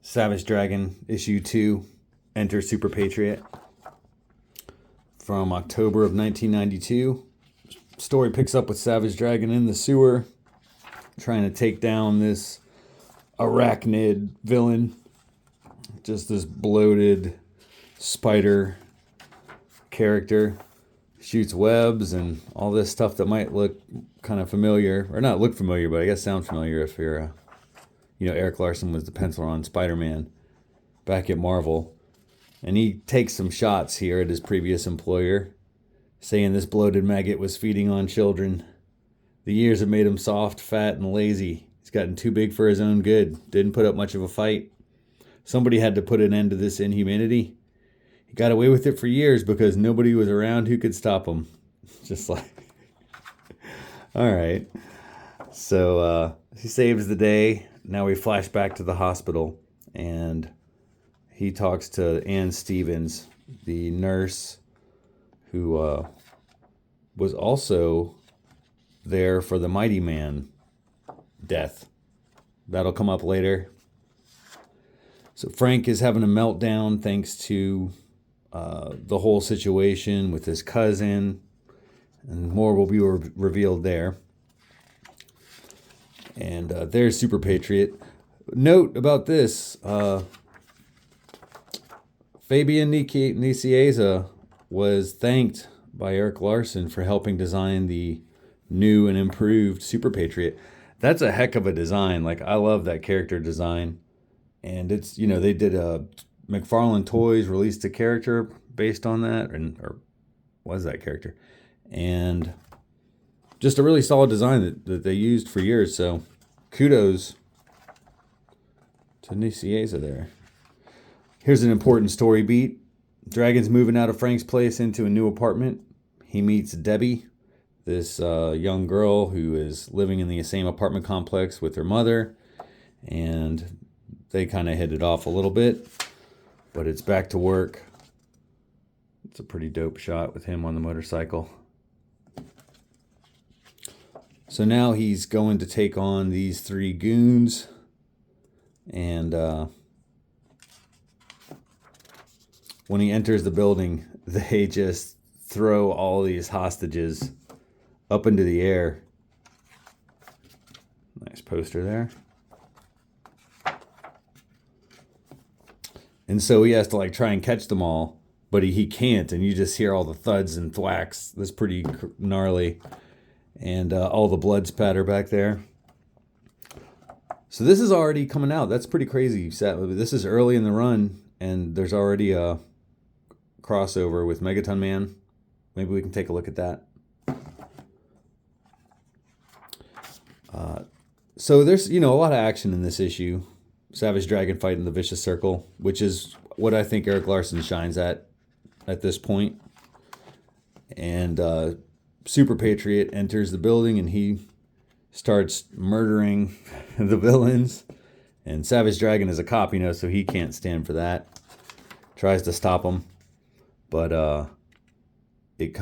Savage Dragon issue 2, Enter Super Patriot, from October of 1992. Story picks up with Savage Dragon in the sewer, trying to take down this arachnid villain. Just this bloated spider character. Shoots webs and all this stuff that might look kind of familiar, or not look familiar, but I guess sound familiar if you're, Eric Larson was the penciler on Spider-Man back at Marvel. And he takes some shots here at his previous employer, saying this bloated maggot was feeding on children. The years have made him soft, fat, and lazy. He's gotten too big for his own good. Didn't put up much of a fight. Somebody had to put an end to this inhumanity. He got away with it for years because nobody was around who could stop him. Just like, all right. So he saves the day. Now we flash back to the hospital, and he talks to Ann Stevens, the nurse who was also there for the Mighty Man death. That'll come up later. So Frank is having a meltdown thanks to the whole situation with his cousin, and more will be revealed there. And there's Super Patriot. Note about this, Fabian Nicieza was thanked by Eric Larson for helping design the new and improved Super Patriot. That's a heck of a design. Like, I love that character design. And it's, they did McFarlane Toys released a character based on that, or was that character? And just a really solid design that they used for years. So kudos to Nicieza there. Here's an important story beat. Dragon's moving out of Frank's place into a new apartment. He meets Debbie, this young girl who is living in the same apartment complex with her mother. And they kind of hit it off a little bit, but it's back to work. It's a pretty dope shot with him on the motorcycle. So now he's going to take on these 3 goons, and when he enters the building, they just throw all these hostages up into the air. Nice poster there. And so he has to try and catch them all, but he can't, and you just hear all the thuds and thwacks. That's pretty gnarly. And all the blood spatter back there. So this is already coming out. That's pretty crazy. This is early in the run, and there's already a crossover with Megaton Man. Maybe we can take a look at that. So there's, a lot of action in this issue. Savage Dragon fighting the Vicious Circle, which is what I think Eric Larson shines at this point. And Super Patriot enters the building, and he starts murdering the villains. And Savage Dragon is a cop, so he can't stand for that. Tries to stop him, but it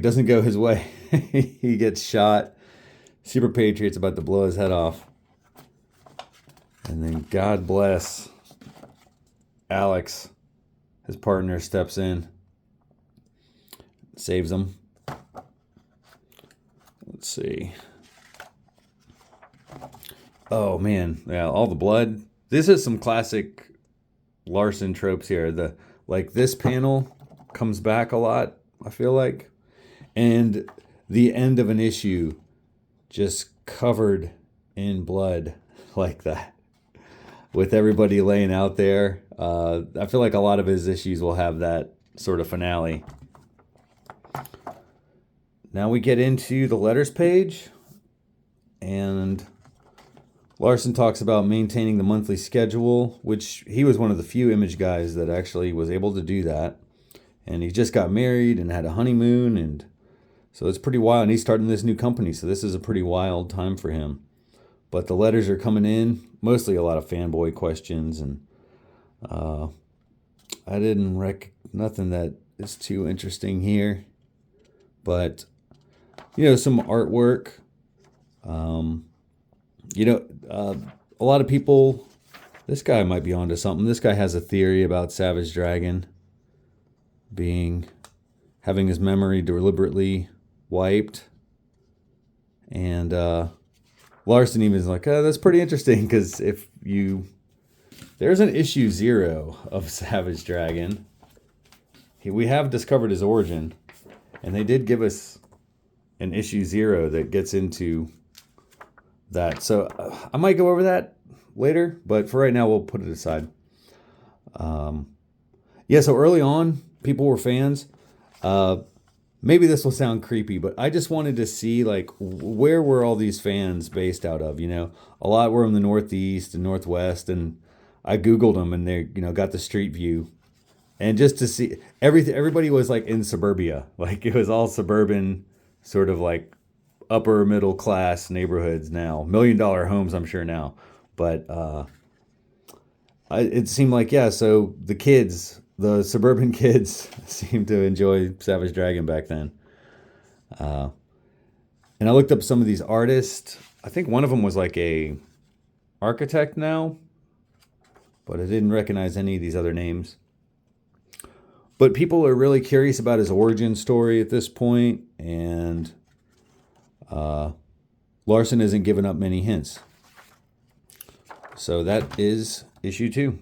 doesn't go his way. He gets shot. Super Patriot's about to blow his head off. And then God bless Alex, his partner, steps in, saves him. Let's see. Oh man, yeah, all the blood. This is some classic Larson tropes here. This panel comes back a lot, I feel like. And the end of an issue just covered in blood like that, with everybody laying out there. I feel like a lot of his issues will have that sort of finale. Now we get into the letters page, and Larson talks about maintaining the monthly schedule, which he was one of the few Image guys that actually was able to do that. And he just got married and had a honeymoon, and so it's pretty wild. And he's starting this new company, so this is a pretty wild time for him. But the letters are coming in, mostly a lot of fanboy questions, and I didn't nothing that is too interesting here. But, some artwork. A lot of people This guy might be onto something. This guy has a theory about Savage Dragon having his memory deliberately wiped. And Larson even is like, oh, that's pretty interesting, because there's an issue 0 of Savage Dragon. We have discovered his origin, and they did give us an issue 0 that gets into that. So I might go over that later, but for right now, we'll put it aside. Yeah, so early on, people were fans. Maybe this will sound creepy, but I just wanted to see, like, where were all these fans based out of? A lot were in the Northeast and Northwest, and I Googled them, and they, got the street view. And just to see everybody was like in suburbia. Like, it was all suburban, sort of like upper middle class neighborhoods now. $1 million homes, I'm sure now. But it seemed like, yeah, so the suburban kids seemed to enjoy Savage Dragon back then. And I looked up some of these artists. I think one of them was like a architect now, but I didn't recognize any of these other names. But people are really curious about his origin story at this point, and Larson isn't giving up many hints. So that is issue 2.